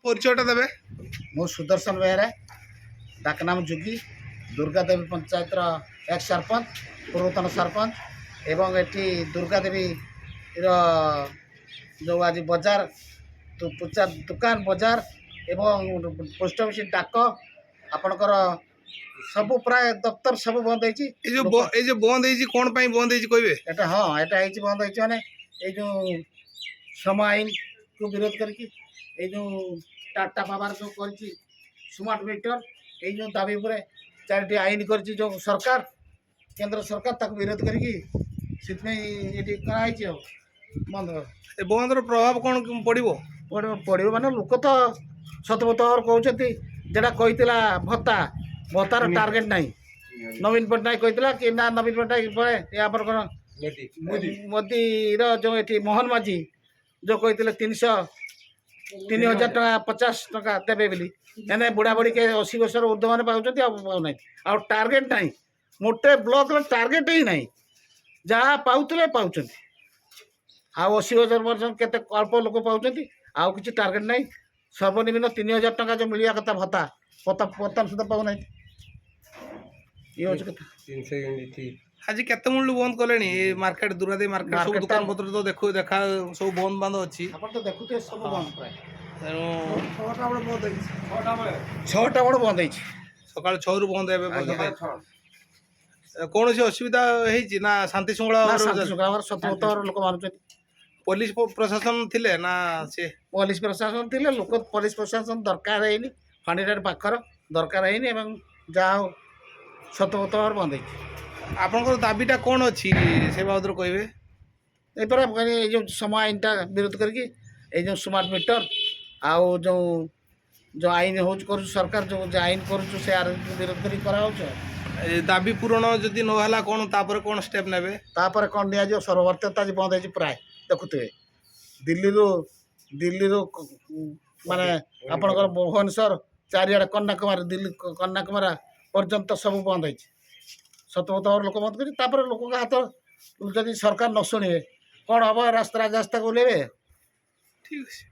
ପରିଚୟଟା ଦେବେ। ମୁଁ ସୁଦର୍ଶନ ବେହେରା, ଡାକନାମ ଯୋଗୀ, ଦୁର୍ଗାଦେବୀ ପଞ୍ଚାୟତର ଏକ୍ସ ସରପଞ୍ଚ, ପୂର୍ବତନ ସରପଞ୍ଚ ଏବଂ ଏଠି ଦୁର୍ଗାଦେବୀର ଯେଉଁ ଆଜି ବଜାର ପୂଜା ଦୋକାନ ବଜାର ଏବଂ ପୋଷ୍ଟ ଅଫିସ ଡାକ ଆପଣଙ୍କର ସବୁ ପ୍ରାୟ ଦପ୍ତର ସବୁ ବନ୍ଦ ହେଇଛି। ଏଇ ଯୋଉ ବନ୍ଦ ହେଇଛି କ'ଣ ପାଇଁ ବନ୍ଦ ହେଇଛି କହିବେ? এটা এটা ହେଇଛି ବନ୍ଦ ହେଇଛି ମାନେ ଏଇ ଯେଉଁ ଶ୍ରମ ଆଇନକୁ ବିରୋଧ କରିକି ଏଇ ଯେଉଁ ଟାଟା ପାୱାର ଯେଉଁ କରିଛି ସ୍ମାର୍ଟ ମିଟର ଏଇ ଯେଉଁ ଦାବି ଉପରେ 4ଟି ଆଇନ କରିଛି ଯେଉଁ ସରକାର କେନ୍ଦ୍ର ସରକାର ତାକୁ ବିରୋଧ କରିକି ସେଥିପାଇଁ ଏଠି କରାହେଇଛି ଆଉ ବନ୍ଦ ଏ ବନ୍ଦର ପ୍ରଭାବ କ'ଣ ପଡ଼ିବ? ପଡ଼ିବ ମାନେ ଲୋକ ତ ସତପଥ କହୁଛନ୍ତି ଯେଟା କହିଥିଲା ଭତ୍ତାର ଟାର୍ଗେଟ ନାହିଁ। ନବୀନ ପଟ୍ଟନାୟକ କହିଥିଲା କି ନା ନବୀନ ପଟ୍ଟନାୟକ ପରେ ଆମର କ'ଣ ମୋଦିର ଯେଉଁ ଏଠି ମୋହନ ମାଝୀ ଯେଉଁ କହିଥିଲେ 3,000 ଟଙ୍କା 50 ଟଙ୍କା ଦେବେ ବୋଲି ଏନେ ବୁଢ଼ା ବୁଢ଼ୀ 80 ବର୍ଷର ଉର୍ଦ୍ଧ୍ୱମାନେ ପାଉଛନ୍ତି ଆଉ ପାଉନାହିଁ। ଆଉ ଟାର୍ଗେଟ ନାହିଁ, ମୋଟେ ବ୍ଲକର ଟାର୍ଗେଟ ହିଁ ନାହିଁ, ଯାହା ପାଉଥିଲେ ପାଉଛନ୍ତି। ଆଉ 80,000 ପର୍ଯ୍ୟନ୍ତ କେତେ ଅଳ୍ପ ଲୋକ ପାଉଛନ୍ତି, ଆଉ କିଛି ଟାର୍ଗେଟ ନାହିଁ। ସର୍ବନିମ୍ନ 3,000 ଟଙ୍କା ଯେଉଁ ମିଳିବା କଥା ଭତ୍ତା ବର୍ତ୍ତମାନ ସୁଦ୍ଧା ପାଉନାହିଁ। ଇଏ ହେଉଛି କଥା। ଆଜି କେତେ ମୂଳରୁ ବନ୍ଦ କଲେଣି ଏ ମାର୍କେଟ ଦୁର୍ଗାଦେବୀ ମାର୍କେଟ ସବୁ ଦୋକାନ ପତ୍ର ତ ଦେଖା ସବୁ ବନ୍ଦ ବାନ୍ଦ ଅଛି। ଆପଣ ତ ଦେଖୁଥିବେ ସବୁ ବନ୍ଦ ପ୍ରାୟ। ତେଣୁ 6ଟା ବେଳେ ବନ୍ଦ ହେଇଛି। 6ଟା ବେଳେ ବନ୍ଦ ହେଇଛି। ସକାଳ 6ରୁ ବନ୍ଦ ଏବେ ପର୍ଯ୍ୟନ୍ତ। କୌଣସି ଅସୁବିଧା ହେଇଛି ନା ଶାନ୍ତି ଶୃଙ୍ଖଳା? ସତପଥର ଲୋକ ମାନୁଛନ୍ତି। ପୋଲିସ ପ୍ରଶାସନ ଥିଲେ ନା ସେ? ପୋଲିସ ପ୍ରଶାସନ ଥିଲେ, ଲୋକ ପୋଲିସ ପ୍ରଶାସନ ଦରକାର ହେଇନି, ଫାଣ୍ଡିଟାର ପାଖର ଦରକାର ହେଇନି ଏବଂ ଯାହା ହଉ ସତପଥର ବନ୍ଦ ହେଇଛି। ଆପଣଙ୍କର ଦାବିଟା କ'ଣ ଅଛି ସେ ବାବଦରେ କହିବେ? ଏପରା ଏଇ ଯେଉଁ ସମୟ ଆଇନଟା ବିରୋଧ କରିକି ଏଇ ଯେଉଁ ସ୍ମାର୍ଟ ମିଟର ଆଉ ଯେଉଁ ଆଇନ ହେଉଛି କରୁଛୁ ସରକାର ଯେଉଁ ଆଇନ କରୁଛୁ ସେ ବିରୋଧ କରିକି କରାହେଉଛି। ଦାବି ପୂରଣ ଯଦି ନହେଲା କ'ଣ ତାପରେ କ'ଣ ଷ୍ଟେପ୍ ନେବେ? ତାପରେ କ'ଣ ନିଆଯିବ? ସର୍ବଭାରତୀୟ ଆଜି ବନ୍ଦ ହେଇଛି ପ୍ରାୟ ଦେଖୁଥିବେ। ଦିଲ୍ଲୀରୁ ମାନେ ଆପଣଙ୍କର ଭୁବନେଶ୍ୱର ଚାରିଆଡ଼େ କନ୍ୟାକୁମାରୀ, ଦିଲ୍ଲୀ କନ୍ୟାକୁମାରୀ ପର୍ଯ୍ୟନ୍ତ ସବୁ ବନ୍ଦ ହେଇଛି। ସତପଥର ଲୋକ ବନ୍ଦ କରି ତାପରେ ଲୋକଙ୍କ ହାତ ଯଦି ସରକାର ନ ଶୁଣିବେ କ'ଣ ହେବ? ରାସ୍ତାକୁ ଓହ୍ଲେଇବେ। ଠିକ୍ ଅଛି।